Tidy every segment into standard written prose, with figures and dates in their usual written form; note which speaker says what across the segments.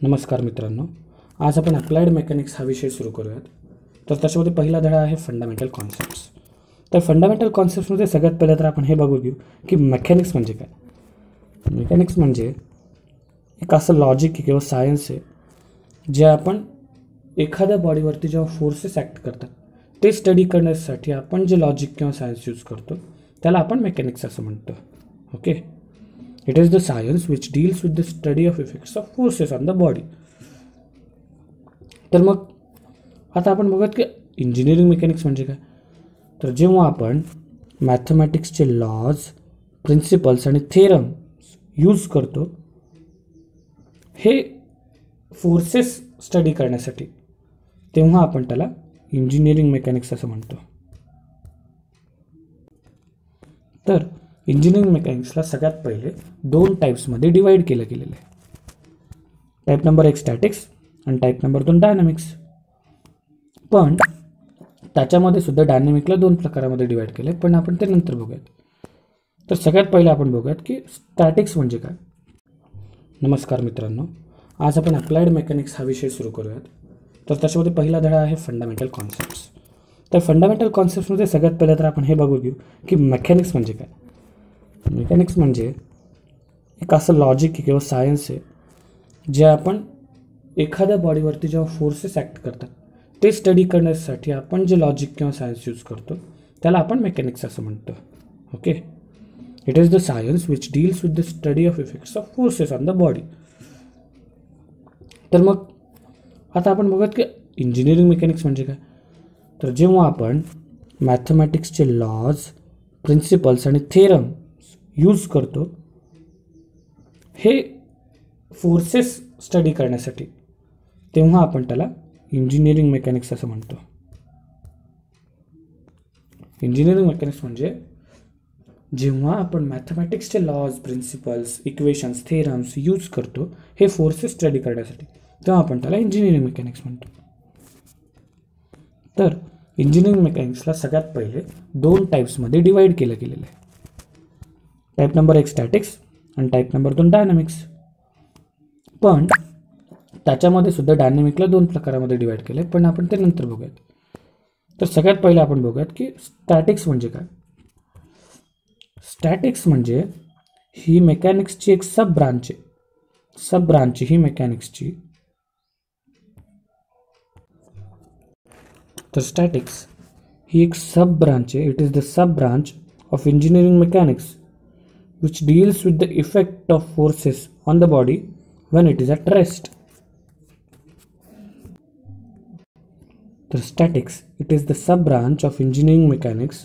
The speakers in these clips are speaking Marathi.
Speaker 1: नमस्कार मित्रांनो, आज आपण अप्लाइड मेकॅनिक्स हा विषय सुरू करूयात. तर त्याच्यामध्ये पहिला धडा आहे फंडामेंटल कॉन्सेप्ट्स. तर फंडामेंटल कॉन्सेप्ट्समध्ये सगळ्यात पहिलं तर आपण हे बघू घेऊ की मेकॅनिक्स म्हणजे काय. मेकॅनिक्स म्हणजे एक असं लॉजिक किंवा सायन्स आहे जे आपण एखाद्या बॉडीवरती जेव्हा फोर्सेस ॲक्ट करतात ते स्टडी करण्यासाठी आपण जे लॉजिक किंवा सायन्स यूज करतो त्याला आपण मेकॅनिक्स असं म्हणतो. Okay, it is the science which deals with the study of effects of forces on the body. तर मग आता आपण बघूयात की इंजिनिअरिंग मेकॅनिक्स म्हणजे काय. तर जेव्हा आपण मॅथमॅटिक्सचे लॉज, प्रिन्सिपल्स आणि थेरम यूज करतो हे फोर्सेस स्टडी करण्यासाठी, तेव्हा आपण त्याला इंजिनिअरिंग मेकॅनिक्स असं म्हणतो. तर इंजिनिअरिंग मेकॅनिक्सला सगळ्यात पहिले दोन टाईप्समध्ये डिवाईड केलं गेलेलं आहे. टाईप नंबर 1 स्टॅटिक्स आणि टाईप नंबर 2 डायनॅमिक्स. पण त्याच्यामध्ये सुद्धा डायनॅमिकला दोन प्रकारामध्ये डिवाईड केलं आहे, पण आपण ते नंतर बघूयात. तर सगळ्यात पहिले आपण बघूयात की स्टॅटिक्स म्हणजे काय. नमस्कार मित्रांनो, आज आपण अप्लाइड मेकॅनिक्स हा विषय सुरू करूयात. तर त्याच्यामध्ये पहिला धडा आहे फंडामेंटल कॉन्सेप्ट्स. तर फंडामेंटल कॉन्सेप्ट्समध्ये सगळ्यात पहिलं तर आपण हे बघू घेऊ की मेकॅनिक्स म्हणजे काय. मेकॅनिक्स म्हणजे एक असं लॉजिक किंवा सायन्स आहे जे आपण एखाद्या बॉडीवरती जेव्हा फोर्सेस ॲक्ट करतात ते स्टडी करण्यासाठी आपण जे लॉजिक किंवा सायन्स यूज करतो त्याला आपण मेकॅनिक्स असं म्हणतो. Okay, it is the science which deals with the study of effects of forces on the body. तर मग आता आपण बघूयात की इंजिनिअरिंग मेकॅनिक्स म्हणजे काय. तर जेव्हा आपण मॅथमॅटिक्सचे लॉज, प्रिन्सिपल्स आणि थेरम यूज करतो हे फोर्सेस स्टडी करण्यासाठी, तेव्हा आपण त्याला इंजिनिअरिंग मेकॅनिक्स असं म्हणतो. इंजिनिअरिंग मेकॅनिक्स म्हणजे जेव्हा आपण मॅथमॅटिक्सचे laws, principles, equations, theorems use करतो हे फोर्सेस स्टडी करण्यासाठी, तेव्हा आपण त्याला इंजिनिअरिंग मेकॅनिक्स म्हणतो. तर इंजिनिअरिंग मेकॅनिक्सला सगळ्यात पहिले दोन टाईप्समध्ये डिवाईड केलं गेलेलं आहे. टाईप नंबर 1 स्टॅटिक्स आणि टाईप नंबर 2 डायनॅमिक्स. पण त्याच्यामध्ये सुद्धा डायनॅमिकला दोन प्रकारामध्ये डिवाईड केलं आहे, पण आपण ते नंतर बघूयात. तर सगळ्यात पहिले आपण बघूयात की स्टॅटिक्स म्हणजे काय. स्टॅटिक्स म्हणजे ही मेकॅनिक्सची एक सब ब्रांच आहे. ही मेकॅनिक्सची. तर स्टॅटिक्स ही एक सब ब्रांच आहे. It is the sub branch of engineering mechanics which deals with the effect of forces on the body when it is at rest. The statics, it is the sub-branch of engineering mechanics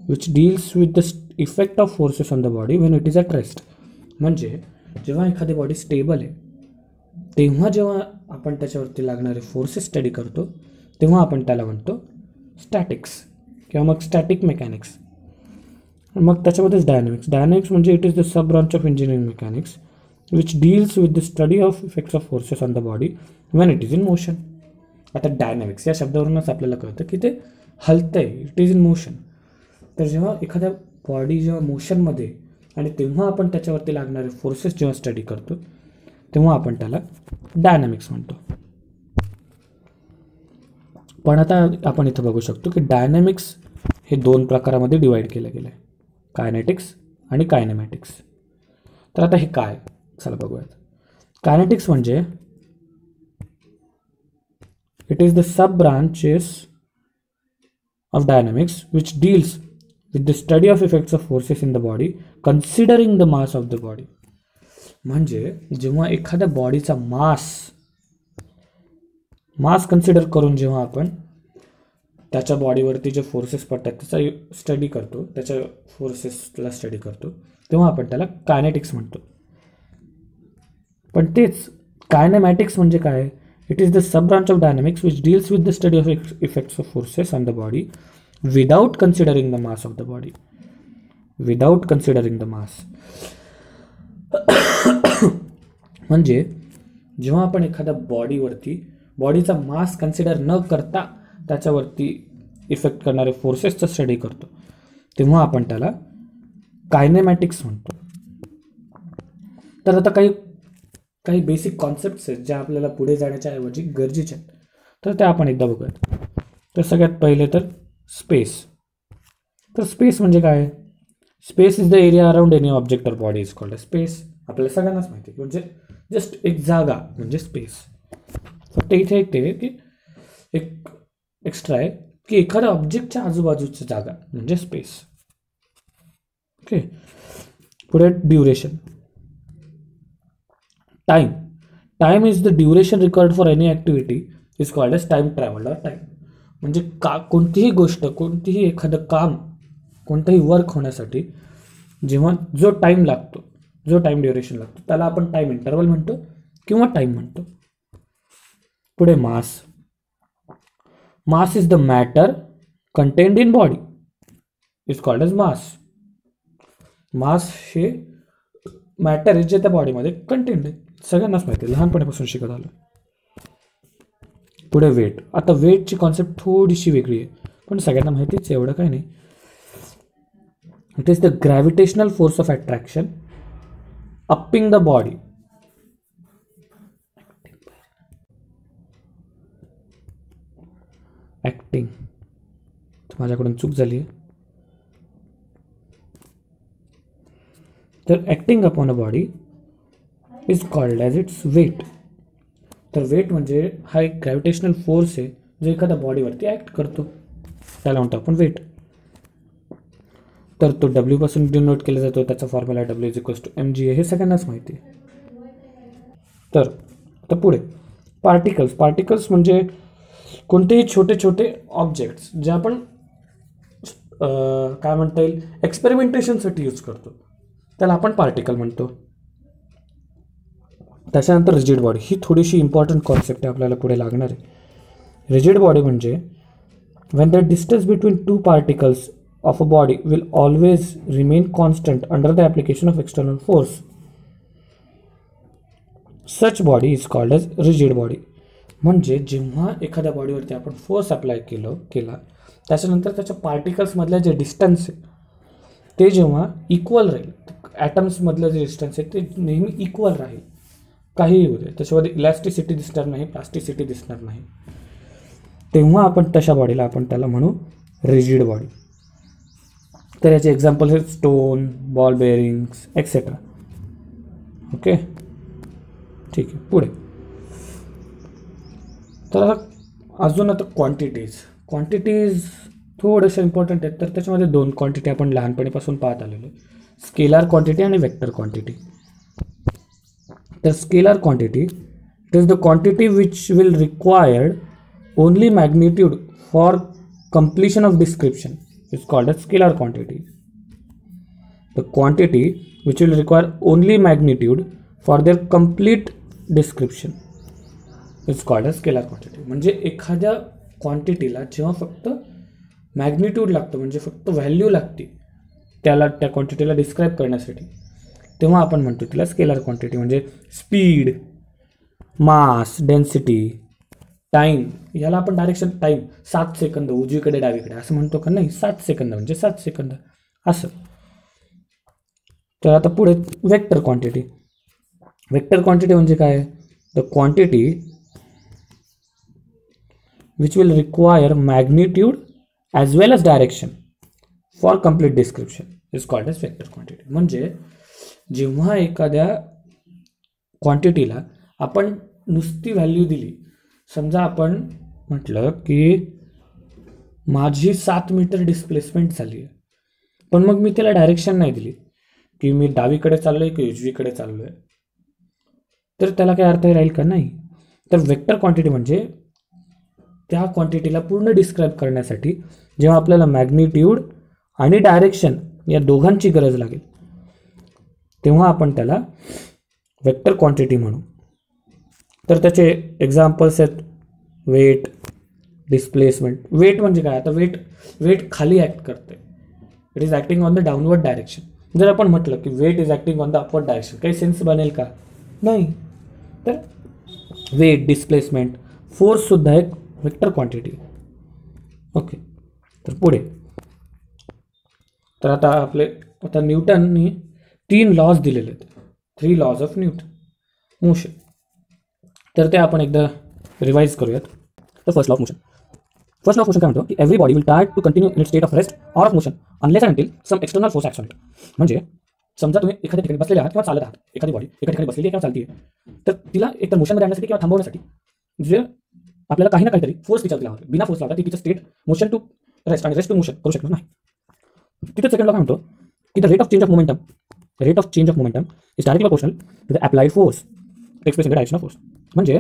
Speaker 1: which deals with the effect of forces on the body when it is at rest. म्हणजे जेव्हा एखादी बॉडी स्टेबल आहे तेव्हा जेव्हा आपण त्याच्यावरती लागणारे फोर्सेस स्टडी करतो तेव्हा आपण त्याला म्हणतो स्टॅटिक्स किंवा मग स्टॅटिक मेकॅनिक्स. मग त्याच्यामध्येच डायनॅमिक्स म्हणजे it is the sub branch of engineering mechanics which deals with the study of effects of forces on the body Wien it is in motion. आता डायनॅमिक्स या शब्दावरूनच आपल्याला कळतं की ते हलतंय, इट इज इन मोशन. तर जेव्हा एखाद्या बॉडी जेव्हा मोशनमध्ये आणि तेव्हा आपण त्याच्यावरती लागणारे फोर्सेस जेव्हा स्टडी करतो तेव्हा आपण त्याला डायनॅमिक्स म्हणतो. पण आता आपण इथं बघू शकतो की डायनॅमिक्स हे दोन प्रकारामध्ये डिवाईड केलं गेलं आहे, कायनेटिक्स आणि कायनेमॅटिक्स. तर आता हे काय, चला बघूयात. कायनेटिक्स म्हणजे it is the sub branches of dynamics which deals with the study of effects of forces in the body considering the mass of the body. म्हणजे जेव्हा एखाद्या बॉडीचा मास कन्सिडर करून जेव्हा आपण त्याच्या बॉडीवरती जे फोर्सेस पडतात त्याचा स्टडी करतो, त्याच्या फोर्सेसला स्टडी करतो, तेव्हा आपण त्याला कायनेटिक्स म्हणतो. पण तेच कायनेमॅटिक्स म्हणजे काय. It is the sub branch of dynamics which deals with the study of effects of forces on the body without considering the mass of the body. Without considering the mass म्हणजे जेव्हा आपण एखाद्या बॉडीचा मास कन्सिडर न करता त्याच्यावरती इफेक्ट करणारे फोर्सेसचा स्टडी करतो तेव्हा आपण त्याला कायनेमॅटिक्स म्हणतो. तर आता काही काही बेसिक कॉन्सेप्ट्स आहेत ज्या आपल्याला पुढे जाण्याच्या ऐवजी गरजेच्या आहेत, तर त्या आपण एकदा बघूयात. तर सगळ्यात पहिले तर स्पेस. तर स्पेस म्हणजे काय? Space is the area around any object or body is called space. आपल्याला सगळ्यांनाच माहिती आहे, म्हणजे जस्ट एक जागा म्हणजे स्पेस. फक्त इथे एक ते की एक एक्स्ट्रा आहे की एखाद्या ऑब्जेक्टच्या आजूबाजूची जागा म्हणजे स्पेस. ओके. पुढे duration. Time is the duration required for any activity is called as time travelled or time. म्हणजे कोणतीही गोष्ट, कोणतीही एखादं काम, कोणतंही वर्क होण्यासाठी जेव्हा जो टाईम लागतो, जो टाईम ड्युरेशन लागतो, त्याला आपण टाईम इंटरवल म्हणतो किंवा टाईम म्हणतो. पुढे mass. Mass is the matter contained in body is called as mass. Mass हे मॅटर आहे जे त्या बॉडीमध्ये कंटेन्ड आहे, सगळ्यांनाच माहिती आहे, लहानपणापासून शिकत आलं. पुढे वेट. आता वेटची कॉन्सेप्ट थोडीशी वेगळी आहे, पण सगळ्यांना माहितीच आहे, एवढं काही नाही. It is the gravitational force of attraction upping the body. Acting, माझ्याकडून चूक झाली आहे. तर acting upon a body is called as its weight. तर वेट म्हणजे हा एक ग्रॅव्हिटेशनल फोर्स आहे जो एखाद्या बॉडीवरती ॲक्ट करतो, त्याला म्हणतो आपण वेट. तर तो डब्ल्यू पासून डिनोट केला जातो, त्याचा formula W is equals to mg हे सगळ्यांनाच माहिती आहे. तर आता पुढे पार्टिकल्स. पार्टिकल्स म्हणजे कोणतेही छोटे छोटे ऑब्जेक्ट्स जे आपण काय म्हणता येईल एक्सपेरिमेंटेशनसाठी यूज करतो, त्याला आपण पार्टिकल म्हणतो. त्याच्यानंतर रिजिड बॉडी. ही थोडीशी इम्पॉर्टंट कॉन्सेप्ट आहे, आपल्याला पुढे लागणार आहे. रिजिड बॉडी म्हणजे when the distance between two particles of a body will always remain constant under the application of external force, such body is called as rigid body. म्हणजे जेव्हा एखाद्या बॉडीवरती आपण फोर्स अप्लाय केला त्याच्यानंतर त्याच्या पार्टिकल्समधलं जे डिस्टन्स आहे ते जेव्हा इक्वल राहील, ॲटम्समधलं जे डिस्टन्स आहे ते नेहमी इक्वल राहील, काहीही होऊ दे, त्याच्यामध्ये इलॅस्टिसिटी दिसणार नाही, प्लास्टिसिटी दिसणार नाही, तेव्हा आपण तशा बॉडीला आपण त्याला म्हणू रिजिड बॉडी. तर याचे एक्झाम्पल्स आहेत stone, ball bearings etcetera. Okay, ठीक आहे. पुढे तर अजून आता क्वांटिटीज थोडेसे इम्पॉर्टंट आहेत. तर त्याच्यामध्ये दोन क्वांटिटी आपण लहानपणीपासून पाहत आलेलो आहे, स्केलार क्वांटिटी आणि वेक्टर क्वांटिटी. तर scalar quantity it is the quantity which will required only magnitude for completion of description is called as scalar quantity. The quantity which will require only magnitude for their complete description is called as scalar quantity. म्हणजे एखाद्या क्वांटिटीला जेव्हा फक्त मॅग्निट्यूड लागतं, म्हणजे फक्त व्हॅल्यू लागते त्याला त्या क्वांटिटीला डिस्क्राईब करण्यासाठी, तेव्हा आपण म्हणतो तिला स्केलार क्वांटिटी. म्हणजे स्पीड, मास, डेन्सिटी, टाईम, याला आपण डायरेक्शन टाईम 7 सेकंद उजवीकडे डावीकडे असं म्हणतो का? नाही, 7 सेकंद म्हणजे 7 सेकंद असं. तर आता पुढे वेक्टर क्वांटिटी. वेक्टर क्वांटिटी म्हणजे काय? The quantity which will require magnitude as well as direction for complete description is called as vector quantity. म्हणजे जेव्हा एखाद्या क्वांटिटीला आपण नुसती व्हॅल्यू दिली, समजा आपण म्हटलं की माझी 7 मीटर डिस्प्लेसमेंट झाली आहे, पण मग मी त्याला डायरेक्शन नाही दिली की मी डावीकडे चाललो आहे की उजवीकडे चाललो आहे, तर त्याला काय अर्थ राहील का? नाही. तर वेक्टर क्वांटिटी म्हणजे त्या क्वांटिटीला पूर्ण डिस्क्राईब करण्यासाठी जेव्हा आपल्याला मॅग्निट्यूड आणि डायरेक्शन या दोघांची गरज लागेल तेव्हा आपण त्याला वेक्टर क्वांटिटी म्हणू. तर त्याचे एक्झाम्पल्स आहेत वेट, डिस्प्लेसमेंट. वेट म्हणजे काय? आता वेट खाली ॲक्ट करते, it is acting on the downward direction. जर आपण म्हटलं की weight is acting on the upward direction, काही सेन्स बनेल का? नाही. तर वेट, डिस्प्लेसमेंट, फोर्ससुद्धा एक वेक्टर क्वांटिटी. ओके, तर पुढे तर आता न्यूटननी 3 लॉज दिलेले आहेत, 3 लॉज ऑफ न्यूटन. मोशन. तर ते आपण एकदा रिवाइज करूयात. तर first law of motion. First law of motion काय म्हणतो की every body will try to continue in state of rest or of motion unless and until some external force act on it. म्हणजे समजा तुम्ही एखाद्या ठिकाणी बसलेले आहात किंवा चालत आहात, एखादी बॉडी एका ठिकाणी बसलेली किंवा चालती आहे, तर तिला एक तर मोशनमध्ये आणण्यासाठी किंवा थांबवण्यासाठी जे आपल्याला काही ना काहीतरी फोर्स तिच्यावर लावावे. बिना फोर्स लावता ती तिचं स्टेट मोशन टू रेस्ट आणि रेस्ट टू मोशन करू शकणार नाही. तिथे सेकंड लॉ काय म्हणतो की the rate of change of momentum is directly proportional to the applied force express in the direction of force. म्हणजे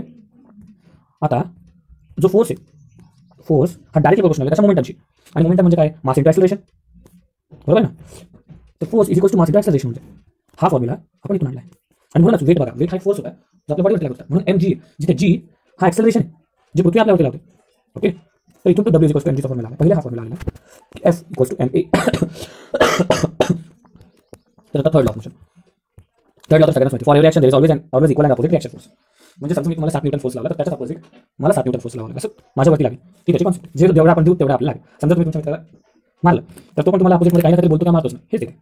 Speaker 1: आता जो फोर्स आहे, फोर्स हा डायरेक्टली प्रोपोर्शनल आहे त्याच्या मोमेंटमशी. आणि मोमेंटम म्हणजे काय? मास इंटू ॲक्सेलरेशन, बरोबर ना. तर force is equals to mass into acceleration. म्हणजे हा फॉर्म्युला आपण इथून आणला आहे. आणि म्हणूनच वेट बघा, वेट हा फोर्स होता जो आपल्या बॉडीवरती लागत होता. म्हणून mg, जिथे g हा ॲक्सेलरेशन आहे जे पृथ्वी आपल्यावरती लावते. ओके, तर इथून तो w is equals to mg चा फॉर्म्युला आला. पहिला हा फॉर्म्युला आला की f इक्वल्स टू ma. तर आता third law of motion. Third law तर सगळ्यांना माहिती, for every action there is always equal and opposite reaction force. म्हणजे समजा मी तुम्हाला 7 न्यूटन फोर्स लावला तर त्याच्याच अपोजिट मला 7 न्यूटन फोर्स लावला, असं माझ्यावरती लागेल. ती त्याची कॉन्सेप्ट. जे जेवढा आपण देऊ तेवढा आपल्याला लागेल. समजा तुम्ही तुमच्या मित्राला मारलं तर तो पण तुम्हाला अपोजिटमध्ये काही ना तरी बोलतो का मारतोच ना, हेच आहे.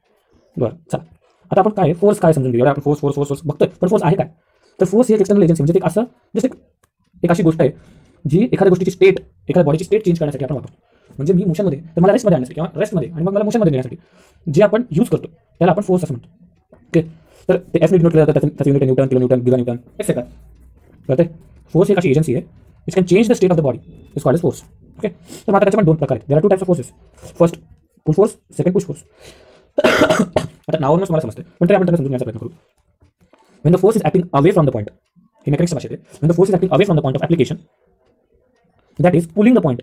Speaker 1: बरं, चला आता आपण काय फोर्स काय समजून घेऊया. आपण फोर्स फोर्स फोर्स फोर्स बघतोय, पण फोर्स आहे काय? तर फोर्स ही एक एक्सटर्नल एजन्सी, म्हणजे एक असं जसं एक अशी गोष्ट आहे जी एखाद्या गोष्टीची स्टेट, एखाद्या बॉडीची स्टेट चेंज करण्यासाठी आपण वापरतो. म्हणजे मी मोशनमध्ये तर मला रेस्टमध्ये आणण्यासाठी किंवा रेस्टमध्ये आणि मग मला मोशनमध्ये नेण्यासाठी जे आपण यूज करतो त्याला आपण फोर्स असं म्हणतो. ओके, तर ते एफ डिनोट केलं जातं, त्याचं unit newton, kilonewton, giganewton etcetera. तर फोर्स एक अशी एजन्सी आहे which can change the state of the body, is called as force. Okay, तर आता त्याचे पण दोन प्रकार आहेत. There are two types of forces. First pull force, second push force. आता नावावरूनच मला समजते, पण तरी आपण त्याला समजून घ्यायचा प्रयत्न करू. When the force is acting away from the point, he mechanics भाषेत आहे. When the force is acting away from the point of application, that is pulling the point,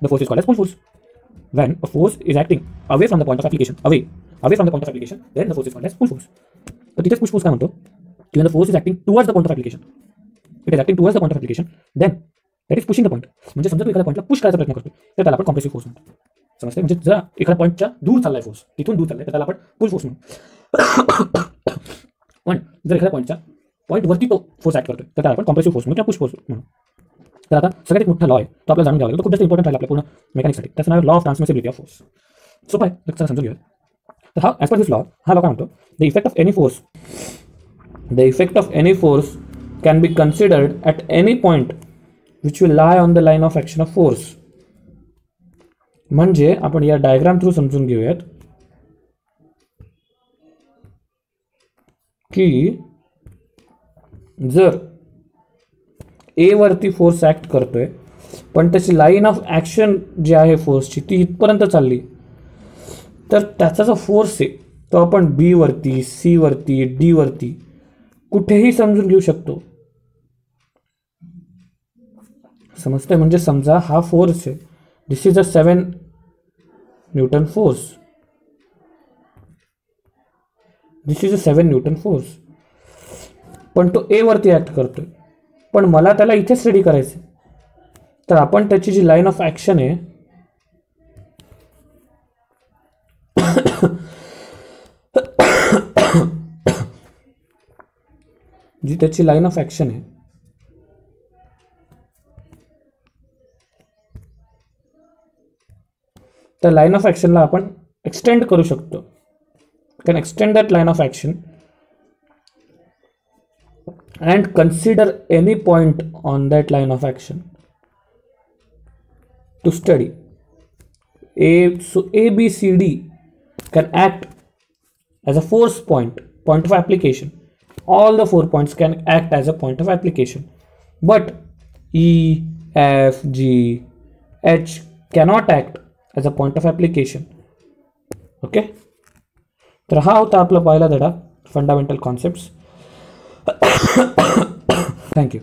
Speaker 1: the force is called as pull force. When a force is acting away from the point of application, away from the point of application, then the force is called as pull force. तर तिथेच पुश फोर्स काय म्हणतो की when the force is acting towards the point of application, it is acting towards the point of application, then that is pushing the point. म्हणजे समजा तू एखाद्या पॉईंटला पुश करायचा प्रयत्न करतो तर त्याला आपण कॉम्प्रेसिव्ह फोर्स म्हणतो. समजते? म्हणजे जर एखाद्या पॉईंटच्या दूर चाललाय फोर्स, तिथून दूर चाललाय तर त्याला आपण पुल फोर्स म्हणतो. पण जर एखाद्या पॉईंटवरती तो फोर्स ॲक्ट करतोय तर त्याला आपण कॉम्प्रेसिव्ह फोर्स म्हणून किंवा पुश फोर्स म्हणून. तर आता सगळ्यात एक मोठा लॉ आहे तो आपल्याला जाणून घ्यावा लागेल. तो खूप जास्त इम्पॉर्टंट राहील आपल्या पूर्ण मेकॅनिक्ससाठी. त्याचं नाव लॉ ऑफ ट्रान्समिसिबिलिटी ऑफ फोर्स. सोपं आहे, तर समजून घेऊया. तर हा ॲज पर दिस लॉ, हा लॉ काय म्हणतो the effect of any force can be considered at any point which will lie on the line of action of force. म्हणजे आपण या डायग्राम थ्रू समजून घेऊयात की जर ए वरती फोर्स ॲक्ट करतोय पण त्याची लाईन ऑफ ॲक्शन जी आहे फोर्सची ती इथपर्यंत चालली, तर त्याचा जो फोर्स आहे तो आपण बी वरती, सी वरती, डी वरती कुठेही समजून घेऊ शकतो. समजतंय? म्हणजे समजा हा फोर्स आहे, this is a 7 newton force, this is a 7 newton force, पण तो ए वरती ॲक्ट करतोय, पण मला त्याला इथे स्टडी करायचं. तर आपण त्याची जी लाईन ऑफ ॲक्शन आहे जी त्याची लाईन ऑफ ॲक्शन आहे त्या लाईन ऑफ ॲक्शनला आपण एक्सटेंड करू शकतो. Can extend that line of action and consider any point on that line of action to study. So A, B, C, D can act as a force point of application. All the 4 points can act as a point of application, but E, F, G, H cannot act as a point of application. Okay, तर हा होता आपला पहिला धडा, फंडामेंटल कॉन्सेप्ट्स. Thank you.